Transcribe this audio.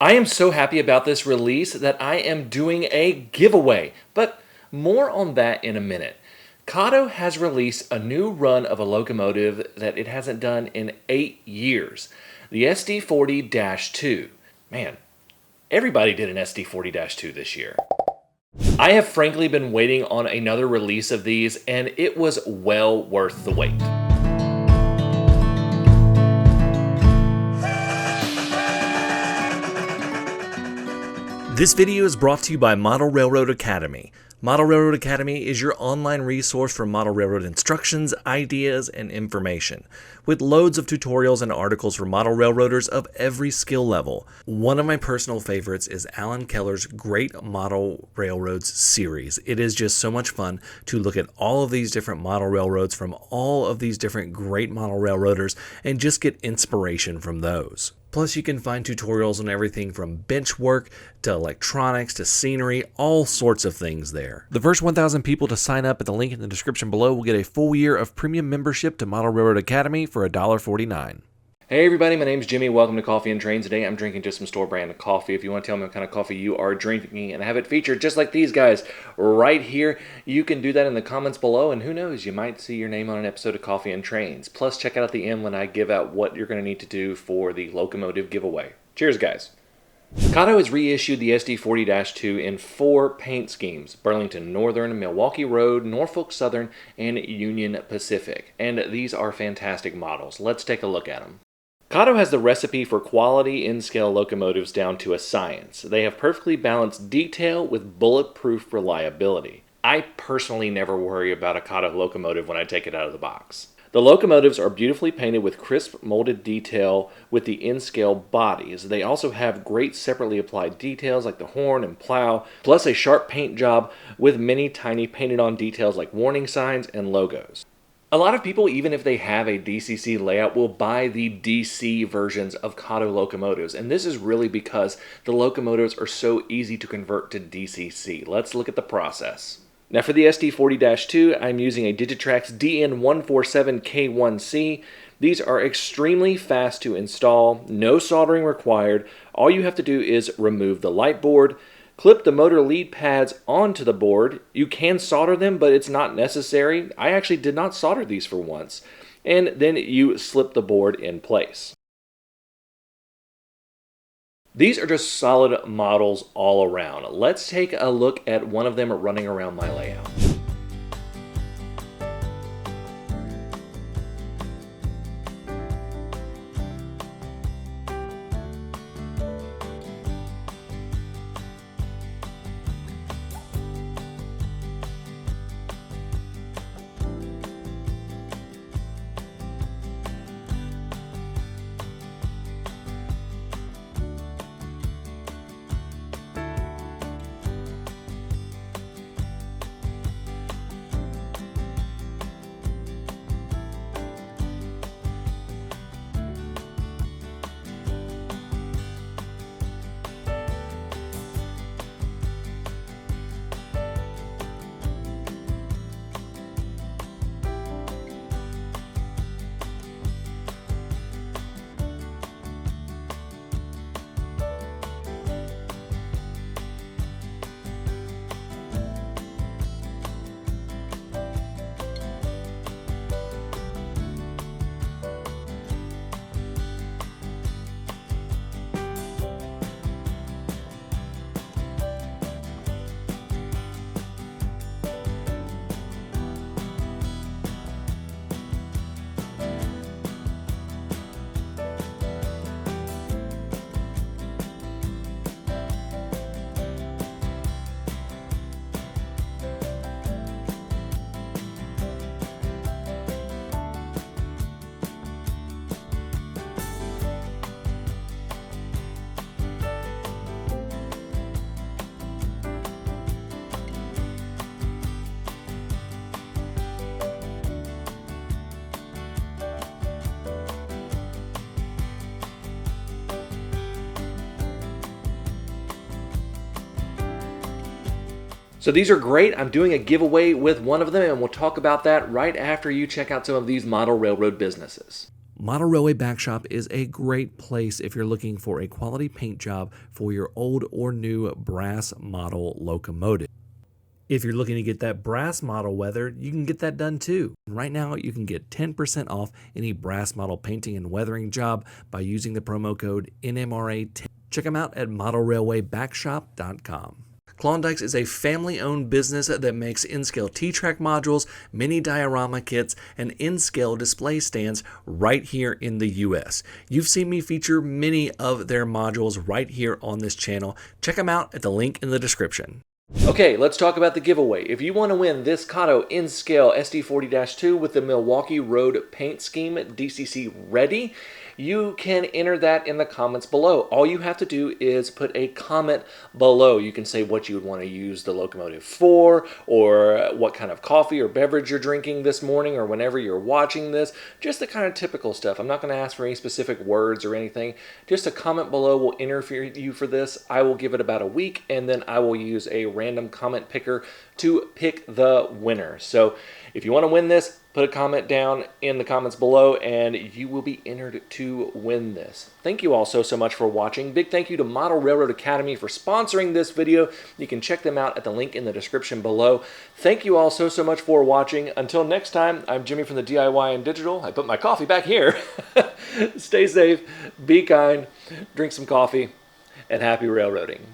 I am so happy about this release that I am doing a giveaway, but more on that in a minute. Kato has released a new run of a locomotive that it hasn't done in 8 years, the SD40-2. Man, everybody did an SD40-2 this year. I have frankly been waiting on another release of these, and it was well worth the wait. This video is brought to you by Model Railroad Academy. Model Railroad Academy is your online resource for model railroad instructions, ideas, and information, with loads of tutorials and articles for model railroaders of every skill level. One of my personal favorites is Alan Keller's Great Model Railroads series. It is just so much fun to look at all of these different model railroads from all of these different great model railroaders and just get inspiration from those. Plus, you can find tutorials on everything from bench work to electronics to scenery, all sorts of things there. The first 1,000 people to sign up at the link in the description below will get a full year of premium membership to Model Railroad Academy for $1.49. Hey everybody, my name's Jimmy. Welcome to Coffee and Trains. Today I'm drinking just some store brand coffee. If you want to tell me what kind of coffee you are drinking and have it featured just like these guys right here, you can do that in the comments below, and who knows, you might see your name on an episode of Coffee and Trains. Plus, check out at the end when I give out what you're going to need to do for the locomotive giveaway. Cheers, guys. Kato has reissued the SD40-2 in 4 paint schemes: Burlington Northern, Milwaukee Road, Norfolk Southern, and Union Pacific. And these are fantastic models. Let's take a look at them. Kato has the recipe for quality in-scale locomotives down to a science. They have perfectly balanced detail with bulletproof reliability. I personally never worry about a Kato locomotive when I take it out of the box. The locomotives are beautifully painted with crisp molded detail with the in-scale bodies. They also have great separately applied details like the horn and plow, plus a sharp paint job with many tiny painted on details like warning signs and logos. A lot of people, even if they have a DCC layout, will buy the DC versions of Kato locomotives, and this is really because the locomotives are so easy to convert to DCC. Let's look at the process. Now for the SD40-2, I'm using a Digitrax DN147K1C. These are extremely fast to install, no soldering required. All you have to do is remove the light board, clip the motor lead pads onto the board. You can solder them, but it's not necessary. I actually did not solder these for once. And then you slip the board in place. These are just solid models all around. Let's take a look at one of them running around my layout. So these are great. I'm doing a giveaway with one of them, and we'll talk about that right after you check out some of these model railroad businesses. Model Railway Backshop is a great place if you're looking for a quality paint job for your old or new brass model locomotive. If you're looking to get that brass model weathered, you can get that done too. Right now, you can get 10% off any brass model painting and weathering job by using the promo code NMRA10. Check them out at modelrailwaybackshop.com. Klondike's is a family-owned business that makes in-scale T-track modules, mini diorama kits, and in-scale display stands right here in the US. You've seen me feature many of their modules right here on this channel. Check them out at the link in the description. Okay, let's talk about the giveaway. If you want to win this Kato in-scale SD40-2 with the Milwaukee Road paint scheme DCC ready, you can enter that in the comments below. All you have to do is put a comment below. You can say what you would want to use the locomotive for, or what kind of coffee or beverage you're drinking this morning or whenever you're watching this. Just the kind of typical stuff. I'm not going to ask for any specific words or anything. Just a comment below will enter you for this. I will give it about a week, and then I will use a random comment picker to pick the winner. So if you want to win this, put a comment down in the comments below and you will be entered to win this. Thank you all so much for watching. Big thank you to Model Railroad Academy for sponsoring this video. You can check them out at the link in the description below. Thank you all so much for watching. Until next time, I'm Jimmy from the DIY and Digital. I put my coffee back here. Stay safe, be kind, drink some coffee, and happy railroading.